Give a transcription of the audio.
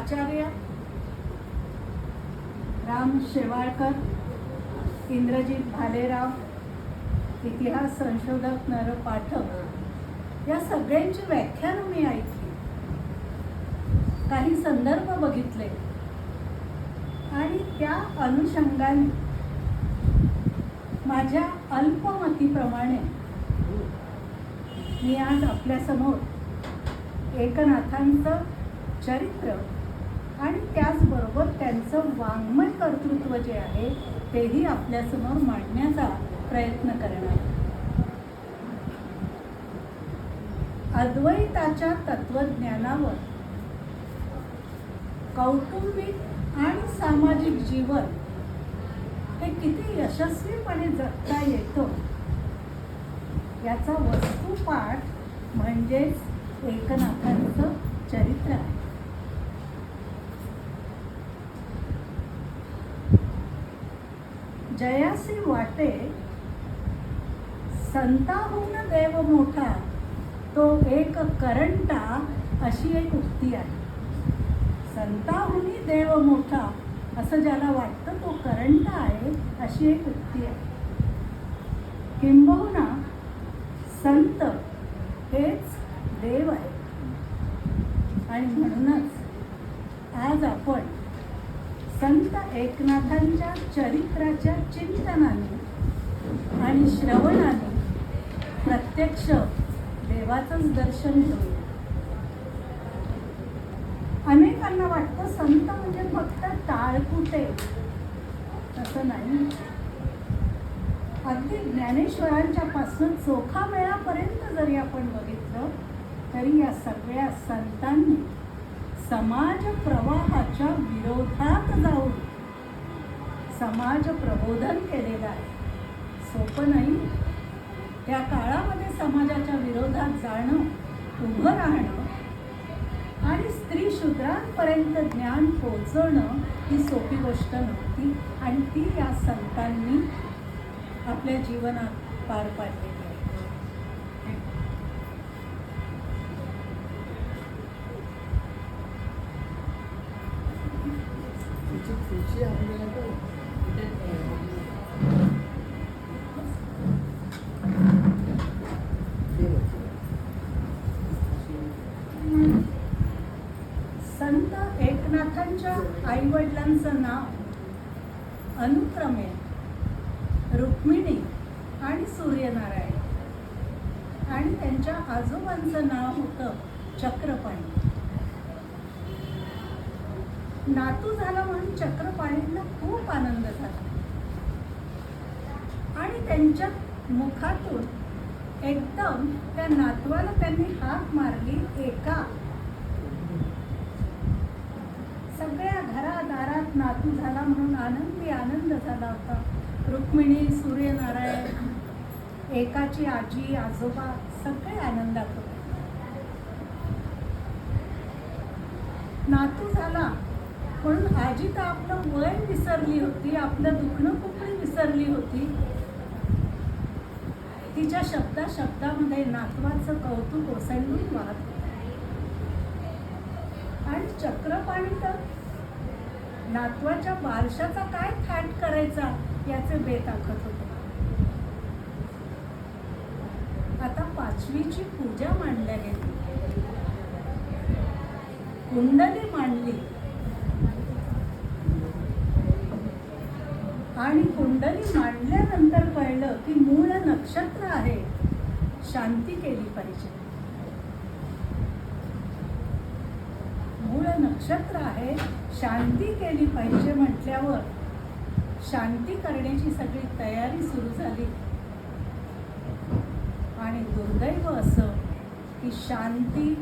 आचार्य राम शेवाळकर, इंद्रजित भालेराव, इतिहास संशोधक नर पाठक या सगळ्यांची व्याख्यानं मी ऐकली, काही संदर्भ बघितले आणि त्या अनुषंगाने माझ्या अल्पमतीप्रमाणे मी आज आपल्यासमोर एकनाथांचं चरित्र आणि त्याचबरोबर त्यांचं वाङ्मय कर्तृत्व जे आहे तेही आपल्यासमोर मांडण्याचा प्रयत्न करणार. अद्वैताच्या तत्वज्ञानावर कौटुंबिक आणि सामाजिक जीवन हे किती यशस्वीपणे जगता येतं याचा वस्तुपाठ म्हणजेच एकनाथांचं चरित्र आहे. जयासी वाटे संताहून देव मोठा तो एक करंटा, अशी एक उक्ती आहे. संताहुनी देव मोठा असं ज्याला वाटतं तो करंटा आहे, अशी एक उक्ती आहे. किंबहुना संत हेच देव आहे आणि म्हणूनच आज आपण संत एकनाथांच्या चरित्राच्या चिंतनाने आणि श्रवणाने प्रत्यक्ष देवाचंच दर्शन घेऊ. अनेकांना वाटतं संत म्हणजे फक्त टाळकुटे, असं नाही. अगदी ज्ञानेश्वरांच्या पासून चोखामेळापर्यंत जरी आपण बघितलं तरी या सगळ्या संतांनी समाज प्रवाहाच्या विरोधात जाऊन समाज प्रबोधन केलेलं आहे. सोपं नाही. त्या काळामध्ये समाजाच्या विरोधात जाणं, उभं राहणं आणि स्त्री शूद्रांपर्यंत ज्ञान पोचवणं ही सोपी गोष्ट नव्हती आणि ती या संतांनी आपल्या जीवनात पार पाडलेली आहे. संत एकनाथांच्या आईवडिलांचं नाव अनुक्रमे रुक्मिणी आणि सूर्यनारायण आणि त्यांच्या आजोबांचं नाव होतं चक्रपाणी. नातू झाला म्हणून चक्रपाणींना खूप आनंद झाला आणि त्यांच्या मुखातून एकदम त्या नातवाला त्यांनी हाक मारली. एका सगळ्या घरादारात नातू झाला म्हणून आनंद झाला होता. रुक्मिणी, सूर्यनारायण, एकाची आजी आजोबा सगळे आनंदात होते. नातू झाला म्हणून आजी तर आपलं वय विसरली होती, आपलं दुखणं कुपडी विसरली होती. तिच्या शब्दामध्ये नातवाचं कौतुक ओसंडून वाहत होतं. आणि चक्रपाणी तर नातवाच्या बारशाचा काय थाट करायचा याचे बेत आखत होते. आता 5वीची पूजा मांडल्या गेली, कुंडली मांडली आणि कुंडली मांडल्यानंतर कळलं की मूळ नक्षत्र आहे, शांती केली पाहिजे. मूळ नक्षत्र आहे, शांती केली पाहिजे म्हटल्यावर शांती करण्याची सगळी तयारी सुरू झाली. आणि दुर्दैव असं की शांती